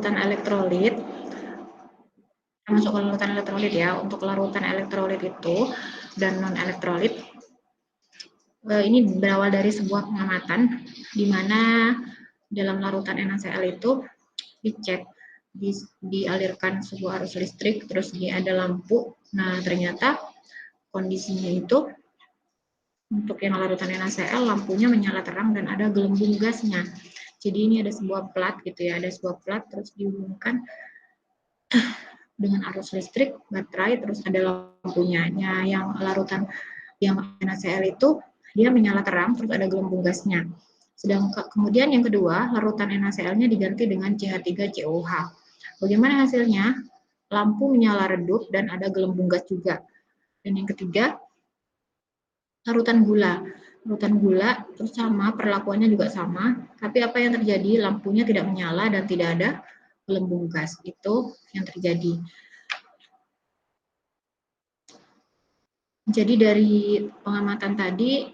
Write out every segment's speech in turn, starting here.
larutan elektrolit, termasuk larutan elektrolit ya, untuk larutan elektrolit itu dan non elektrolit, ini berawal dari sebuah pengamatan di mana dalam larutan NaCl itu dicek, dialirkan sebuah arus listrik, terus dia ada lampu. Nah, ternyata kondisinya itu untuk yang larutan NaCl lampunya menyala terang dan ada gelembung gasnya. Jadi ini ada sebuah plat gitu ya, ada sebuah plat terus dihubungkan dengan arus listrik, baterai, terus ada lampunya. Nah, yang larutan yang NaCl itu dia menyala terang terus ada gelembung gasnya. Sedangkan kemudian yang kedua, larutan NaCl-nya diganti dengan CH3COH. Bagaimana hasilnya? Lampu menyala redup dan ada gelembung gas juga. Dan yang ketiga, larutan gula. Larutan gula terus sama, perlakuannya juga sama, tapi apa yang terjadi? Lampunya tidak menyala dan tidak ada gelembung gas. Itu yang terjadi. Jadi dari pengamatan tadi,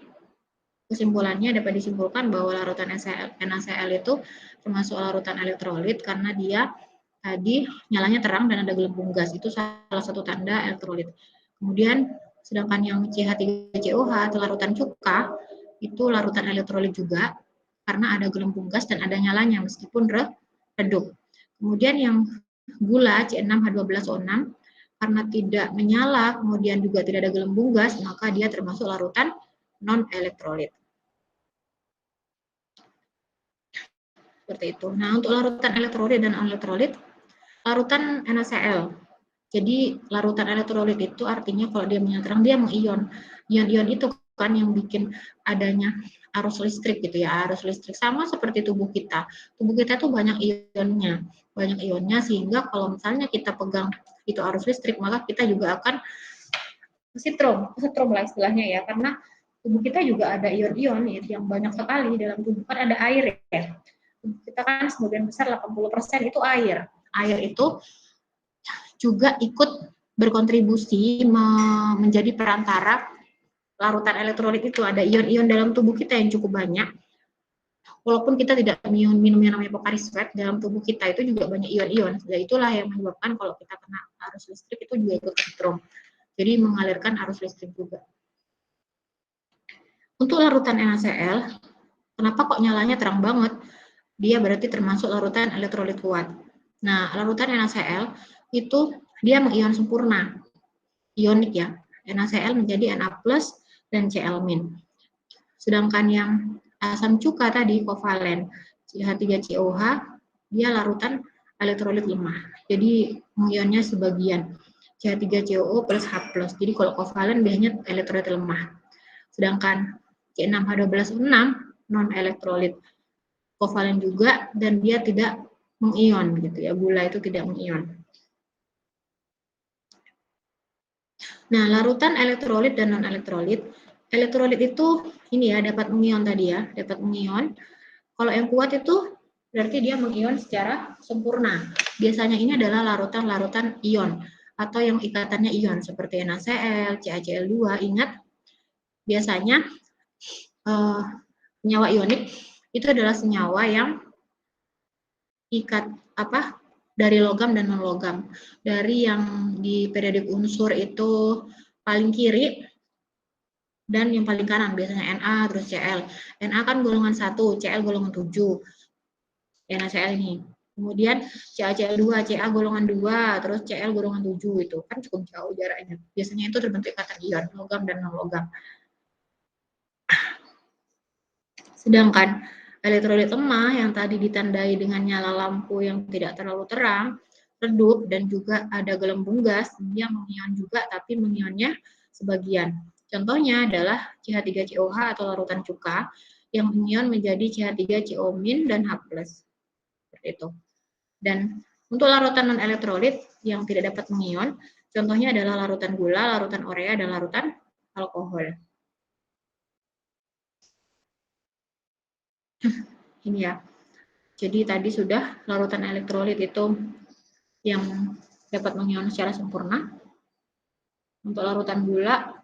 kesimpulannya dapat disimpulkan bahwa larutan NaCl itu termasuk larutan elektrolit karena dia tadi nyalanya terang dan ada gelembung gas. Itu salah satu tanda elektrolit. Kemudian sedangkan yang CH3COH atau larutan cuka itu larutan elektrolit juga karena ada gelembung gas dan ada nyalanya meskipun redup. Kemudian yang gula C6H12O6 karena tidak menyala, kemudian juga tidak ada gelembung gas, maka dia termasuk larutan non-elektrolit. Seperti itu. Nah, untuk larutan elektrolit dan non-elektrolit, larutan NaCl. Jadi, larutan elektrolit itu artinya kalau dia menyala terang, dia mengion. Ion-ion itu kan yang bikin adanya arus listrik gitu ya, arus listrik. Sama seperti tubuh kita. Tubuh kita tuh banyak ionnya sehingga kalau misalnya kita pegang itu arus listrik, maka kita juga akan kesetrum lah istilahnya ya, karena tubuh kita juga ada ion-ion yang banyak sekali dalam tubuh, kan ada air ya. Tubuh kita kan sebagian besar 80% itu air. Air itu juga ikut berkontribusi menjadi perantara larutan elektrolit itu. Ada ion-ion dalam tubuh kita yang cukup banyak. Walaupun kita tidak minum yang namanya Pocari Sweat, dalam tubuh kita itu juga banyak ion-ion. Dan itulah yang menyebabkan kalau kita kena arus listrik itu juga ikut kesetrum. Jadi mengalirkan arus listrik juga. Untuk larutan NaCl, kenapa kok nyalanya terang banget? Dia berarti termasuk larutan elektrolit kuat. Nah, larutan NaCl itu dia mengion sempurna, ionik ya. NaCl menjadi Na+ dan Cl-. Sedangkan yang asam cuka tadi kovalen, CH3COH, dia larutan elektrolit lemah. Jadi mengionnya sebagian. CH3COO plus H+. Jadi kalau kovalen biasanya elektrolit lemah. Sedangkan C6H12O6 non elektrolit kovalen juga dan dia tidak mengion gitu ya. Gula itu tidak mengion. Nah, larutan elektrolit dan non elektrolit. Elektrolit itu ini ya dapat mengion tadi ya, dapat mengion. Kalau yang kuat itu berarti dia mengion secara sempurna. Biasanya ini adalah larutan-larutan ion atau yang ikatannya ion seperti NaCl, CaCl2. Ingat biasanya senyawa ionik itu adalah senyawa yang ikat dari logam dan non logam. Dari yang di periodik unsur itu paling kiri dan yang paling kanan biasanya Na terus Cl. Na kan golongan 1, Cl golongan 7. NaCl ini. Kemudian CaCl2, Ca golongan 2, terus Cl golongan 7 itu kan cukup jauh jaraknya. Biasanya itu terbentuk ikatan ion, logam dan non logam. Sedangkan elektrolit lemah yang tadi ditandai dengan nyala lampu yang tidak terlalu terang, redup dan juga ada gelembung gas, dia mengion juga tapi mengionnya sebagian. Contohnya adalah CH3COH atau larutan cuka yang mengion menjadi CH3CO- dan H+. Seperti itu. Dan untuk larutan non elektrolit yang tidak dapat mengion, contohnya adalah larutan gula, larutan urea, dan larutan alkohol. Ini ya. Jadi tadi sudah larutan elektrolit itu yang dapat mengion secara sempurna. Untuk larutan gula,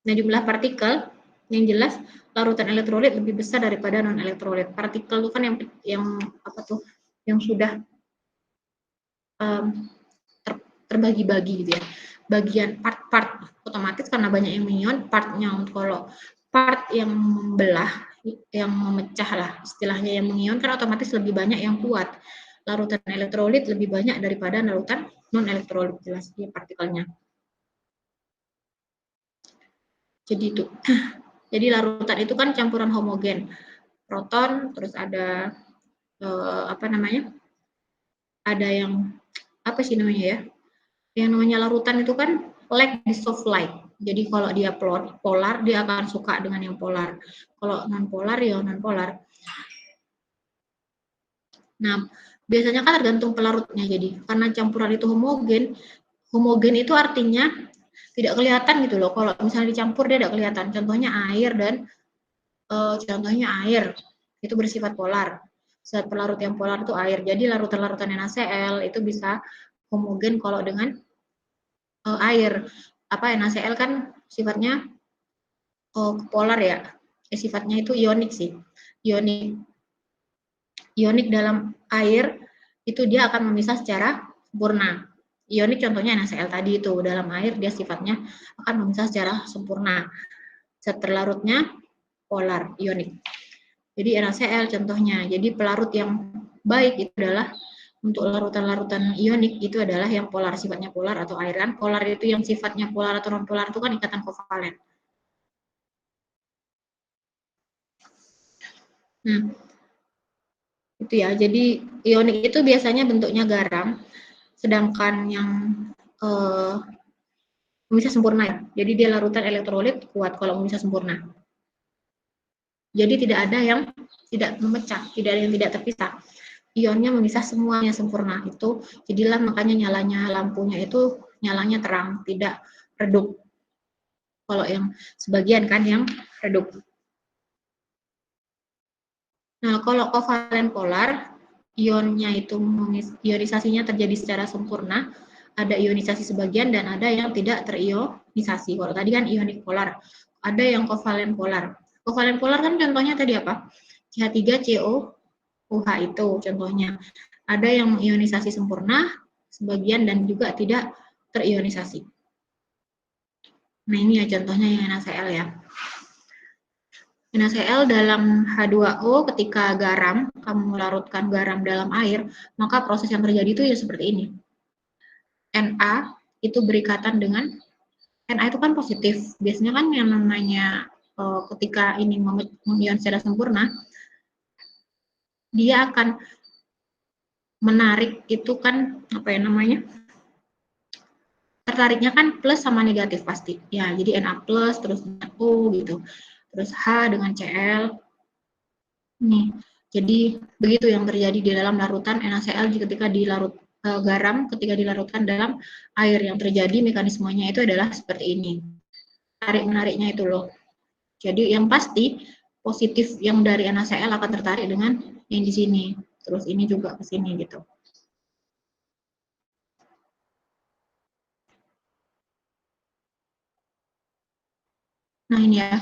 nah jumlah partikel yang jelas larutan elektrolit lebih besar daripada non elektrolit. Partikel itu kan yang apa tuh? yang sudah terbagi-bagi gitu ya, bagian part-part, otomatis karena banyak yang mengion, partnya kalau part yang membelah, yang memecah lah istilahnya, yang mengion kan otomatis lebih banyak yang kuat, larutan elektrolit lebih banyak daripada larutan non elektrolit, jelas dia partikelnya. Jadi itu, jadi larutan itu kan campuran homogen, proton, terus ada apa namanya, ada yang apa sih namanya ya, yang namanya larutan itu kan like the soft light. Jadi kalau dia polar, dia akan suka dengan yang polar. Kalau non polar ya non polar. Nah, biasanya kan tergantung pelarutnya. Jadi karena campuran itu homogen, homogen itu artinya tidak kelihatan gitu loh. Kalau misalnya dicampur dia tidak kelihatan. Contohnya air dan contohnya air itu bersifat polar. Zat pelarut yang polar itu air. Jadi larutan-larutan NaCl itu bisa homogen kalau dengan air. Apa NaCl kan sifatnya polar ya. Sifatnya itu ionik sih. Ionik dalam air itu dia akan memisah secara sempurna. Ionik contohnya NaCl tadi itu, dalam air dia sifatnya akan memisah secara sempurna. Zat terlarutnya polar, ionik. Jadi NaCl contohnya. Jadi pelarut yang baik itu adalah untuk larutan-larutan ionik itu adalah yang polar, sifatnya polar atau airan. Polar itu yang sifatnya polar atau non polar itu kan ikatan kovalen. Nah, itu ya. Jadi ionik itu biasanya bentuknya garam, sedangkan yang memisah sempurna ya. Jadi dia larutan elektrolit kuat kalau memisah sempurna. Jadi tidak ada yang tidak memecah, tidak ada yang tidak terpisah. Ionnya memisah semuanya sempurna itu. Jadilah makanya nyalanya lampunya itu nyalanya terang, tidak redup. Kalau yang sebagian kan yang redup. Nah, kalau kovalen polar, ionnya itu ionisasinya terjadi secara sempurna, ada ionisasi sebagian dan ada yang tidak terionisasi. Kalau tadi kan ionik polar, ada yang kovalen polar. Kovalen polar kan contohnya tadi apa? CH3CO OH itu contohnya. Ada yang ionisasi sempurna, sebagian dan juga tidak terionisasi. Nah, ini ya contohnya yang NaCl ya. NaCl dalam H2O ketika garam, kamu larutkan garam dalam air, maka proses yang terjadi itu ya seperti ini. Na itu berikatan dengan, Na itu kan positif. Biasanya kan yang namanya ketika ini mengion secara sempurna, dia akan menarik itu kan, apa ya namanya, tertariknya kan plus sama negatif pasti. Ya, jadi Na plus, terus O gitu. Terus H dengan Cl, nih, jadi begitu yang terjadi di dalam larutan NaCl ketika dilarut garam ketika dilarutkan dalam air, yang terjadi mekanismenya itu adalah seperti ini. Tarik menariknya itu loh. Jadi yang pasti positif yang dari NaCl akan tertarik dengan yang di sini. Terus ini juga ke sini gitu. Nah, ini ya.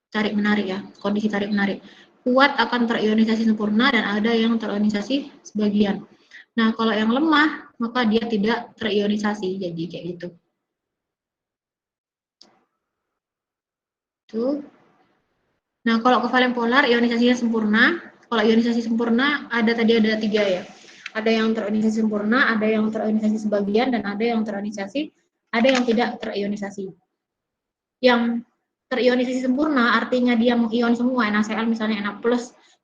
Tarik menarik ya, kondisi tarik menarik. Kuat akan terionisasi sempurna dan ada yang terionisasi sebagian. Nah, kalau yang lemah, maka dia tidak terionisasi, jadi kayak gitu. Tuh. Nah, kalau kovalen polar, ionisasinya sempurna. Kalau ionisasi sempurna, ada tadi ada 3 ya. Ada yang terionisasi sempurna, ada yang terionisasi sebagian, dan ada yang terionisasi, ada yang tidak terionisasi. Yang terionisasi sempurna artinya dia mengion semua, NaCl misalnya Na+,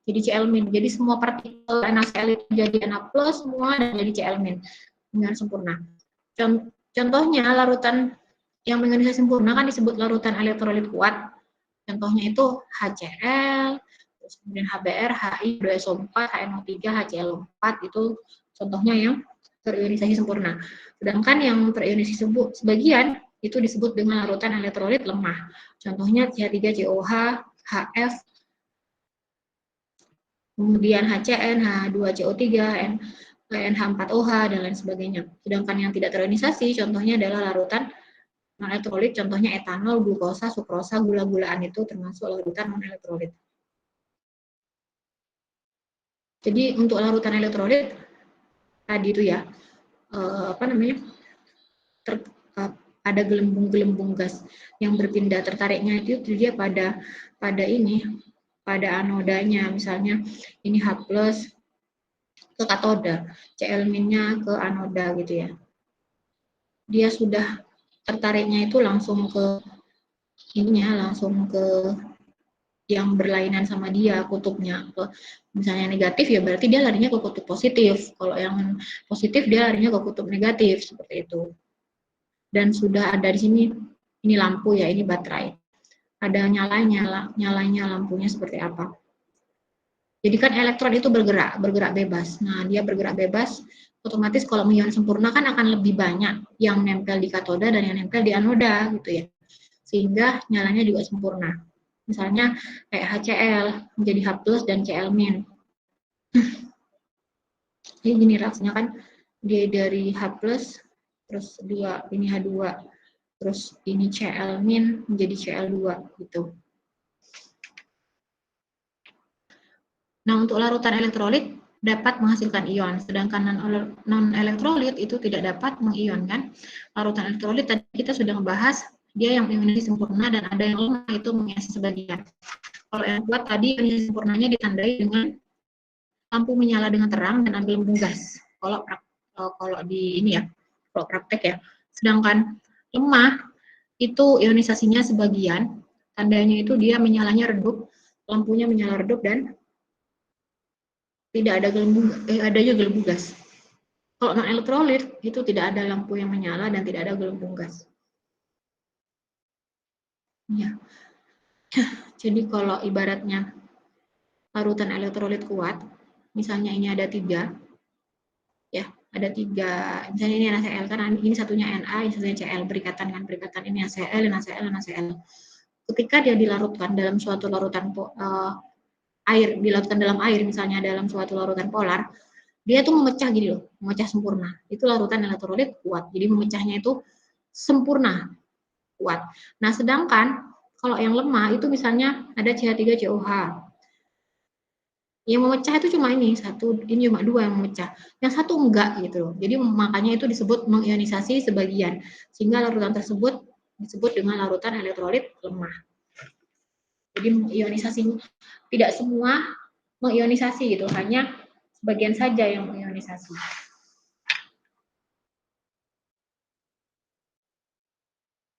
jadi Cl-. Jadi semua partikel NaCl itu jadi Na+, semua dan jadi Cl-, dengan sempurna. Contohnya larutan yang mengionisasi sempurna kan disebut larutan elektrolit kuat. Contohnya itu HCl, terus kemudian HBr, Hi, 2SO4, HNO3, HCl4 itu contohnya yang terionisasi sempurna. Sedangkan yang terionisasi sebagian itu disebut dengan larutan elektrolit lemah. Contohnya CH3COH, HF, kemudian HCN, H2CO3, NH4OH, dan lain sebagainya. Sedangkan yang tidak terionisasi, contohnya adalah larutan non-elektrolit, contohnya etanol, glukosa, sukrosa, gula-gulaan itu termasuk larutan non-elektrolit. Jadi untuk larutan elektrolit tadi itu ya, apa namanya, ada gelembung-gelembung gas yang berpindah, tertariknya itu dia pada ini, pada anodanya, misalnya ini H+ ke katoda, Cl-nya ke anoda gitu ya. Dia sudah tertariknya itu langsung ke ininya, langsung ke yang berlainan sama dia kutubnya. Misalnya negatif ya berarti dia larinya ke kutub positif. Kalau yang positif dia larinya ke kutub negatif, seperti itu. Dan sudah ada di sini, ini lampu ya, ini baterai. Ada nyalanya lampunya seperti apa. Jadi kan elektron itu bergerak bebas. Nah, dia bergerak bebas, otomatis kalau ion sempurna kan akan lebih banyak yang nempel di katoda dan yang nempel di anoda gitu ya. Sehingga nyalanya juga sempurna. Misalnya kayak HCl menjadi H+ dan Cl-. Jadi gini reaksinya kan, dia dari H+, terus 2, ini H2, terus ini Cl- menjadi Cl2 gitu. Nah, untuk larutan elektrolit dapat menghasilkan ion, sedangkan non-elektrolit itu tidak dapat mengionkan. Larutan elektrolit tadi kita sudah membahas, dia yang ionisasi sempurna dan ada yang lemah itu mengionisasi sebagian. Kalau yang kuat tadi ionisasi sempurnanya ditandai dengan lampu menyala dengan terang dan ada gelembung gas. Kalau di ini ya, kalau praktek ya. Sedangkan lemah itu ionisasinya sebagian, tandanya itu dia menyalanya redup, lampunya menyala redup dan tidak ada adanya gelembung gas. Kalau non elektrolit itu tidak ada lampu yang menyala dan tidak ada gelembung gas. Ya. Jadi kalau ibaratnya larutan elektrolit kuat, misalnya ini ada 3, ya, ada 3, misalnya ini NaCl kan, ini satunya Na, ini satunya Cl, berikatan kan, berikatan ini NaCl, NaCl, NaCl. Ketika dia dilarutkan dalam suatu larutan air, dilarutkan dalam air, misalnya dalam suatu larutan polar, dia tuh memecah gini loh, memecah sempurna. Itu larutan elektrolit kuat. Jadi memecahnya itu sempurna, kuat. Nah, sedangkan kalau yang lemah itu misalnya ada CH3COH. Yang memecah itu cuma ini satu, ini cuma 2 yang memecah. Yang satu enggak gitu loh. Jadi makanya itu disebut mengionisasi sebagian. Sehingga larutan tersebut disebut dengan larutan elektrolit lemah. Jadi mengionisasi, tidak semua mengionisasi gitu, hanya sebagian saja yang mengionisasi.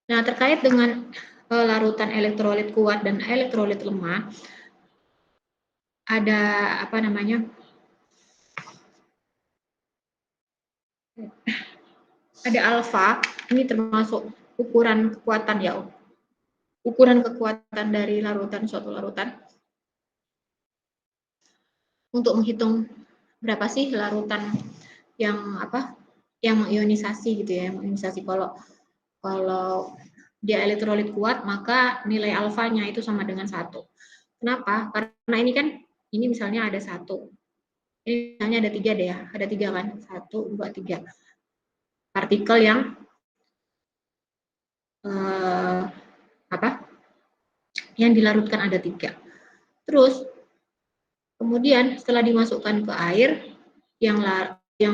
Nah, terkait dengan larutan elektrolit kuat dan elektrolit lemah, ada apa namanya? Ada alfa, ini termasuk ukuran kekuatan ya. Ukuran kekuatan dari larutan, suatu larutan. Untuk menghitung berapa sih larutan yang apa? Yang mengionisasi gitu ya, mengionisasi. Kalau dia elektrolit kuat, maka nilai alfanya itu sama dengan 1. Kenapa? Karena ini kan, ini misalnya ada 1. Ini misalnya ada 3 deh ya, ada 3 kan? 1, 2, 3. Partikel yang apa? Yang dilarutkan ada 3. Terus, kemudian setelah dimasukkan ke air, yang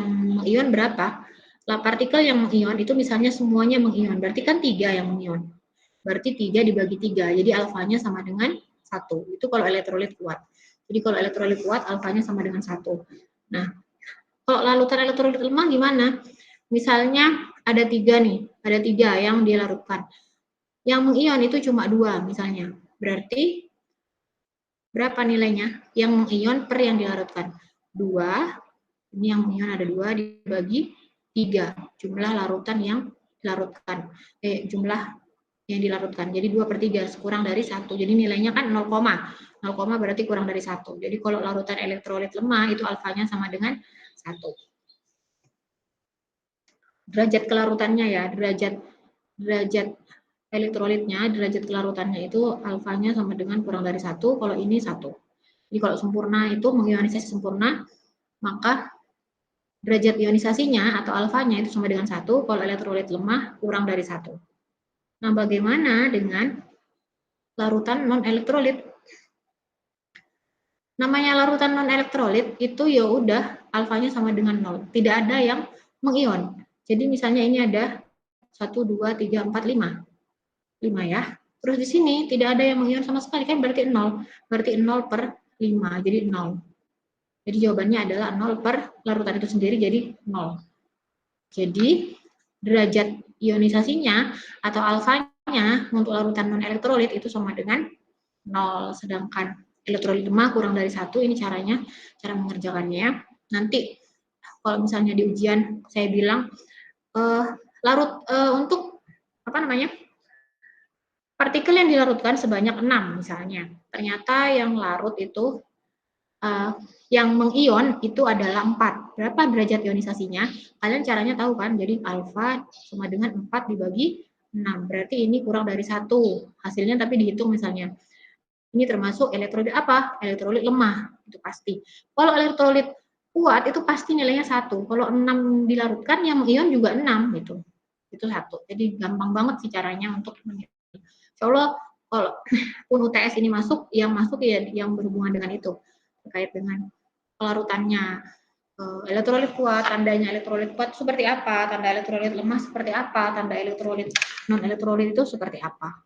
mengion berapa? Partikel yang mengion itu misalnya semuanya mengion, berarti kan 3 yang mengion. Berarti 3 dibagi 3, jadi alfanya sama dengan 1. Itu kalau elektrolit kuat. Jadi kalau elektrolit kuat, alfanya sama dengan 1. Nah, kalau larutan elektrolit lemah gimana? Misalnya ada 3 nih, ada 3 yang dilarutkan. Yang mengion itu cuma 2 misalnya. Berarti berapa nilainya? Yang mengion per yang dilarutkan. 2, ini yang mengion ada 2 dibagi 3. Jumlah larutan yang dilarutkan. Jumlah yang dilarutkan. Jadi 2/3 kurang dari 1. Jadi nilainya kan 0, 0, berarti kurang dari 1. Jadi kalau larutan elektrolit lemah itu alfanya sama dengan 1. Derajat kelarutannya ya, derajat elektrolitnya, derajat kelarutannya itu alfanya sama dengan kurang dari 1, kalau ini 1. Jadi kalau sempurna itu mengionisasi sempurna, maka derajat ionisasinya atau alfanya itu sama dengan 1, kalau elektrolit lemah kurang dari 1. Nah, bagaimana dengan larutan non-elektrolit? Namanya larutan non elektrolit itu ya udah alfanya sama dengan 0. Tidak ada yang mengion. Jadi misalnya ini ada 1, 2, 3, 4, 5. 5 ya. Terus di sini tidak ada yang mengion sama sekali, kan berarti 0. Berarti 0 per 5, jadi 0. Jadi jawabannya adalah 0 per larutan itu sendiri, jadi 0. Jadi derajat ionisasinya atau alfanya untuk larutan non elektrolit itu sama dengan 0. Sedangkan elektrolit lemah kurang dari 1, ini caranya, cara mengerjakannya. Nanti kalau misalnya di ujian saya bilang untuk apa namanya? Partikel yang dilarutkan sebanyak 6 misalnya. Ternyata yang larut itu yang mengion itu adalah 4. Berapa derajat ionisasinya? Kalian caranya tahu kan? Jadi alfa sama dengan 4 dibagi 6. Berarti ini kurang dari 1. Hasilnya tapi dihitung misalnya. Ini termasuk elektrolit apa? Elektrolit lemah, itu pasti. Kalau elektrolit kuat itu pasti nilainya 1. Kalau 6 dilarutkan yang mengion juga 6 gitu. Itu 1. Jadi gampang banget sih caranya untuk menilai. Insya Allah kalau pun UTS ini masuk, yang masuk ya yang berhubungan dengan itu, terkait dengan pelarutannya. Elektrolit kuat, tandanya elektrolit kuat seperti apa, tanda elektrolit lemah seperti apa, tanda elektrolit non elektrolit itu seperti apa.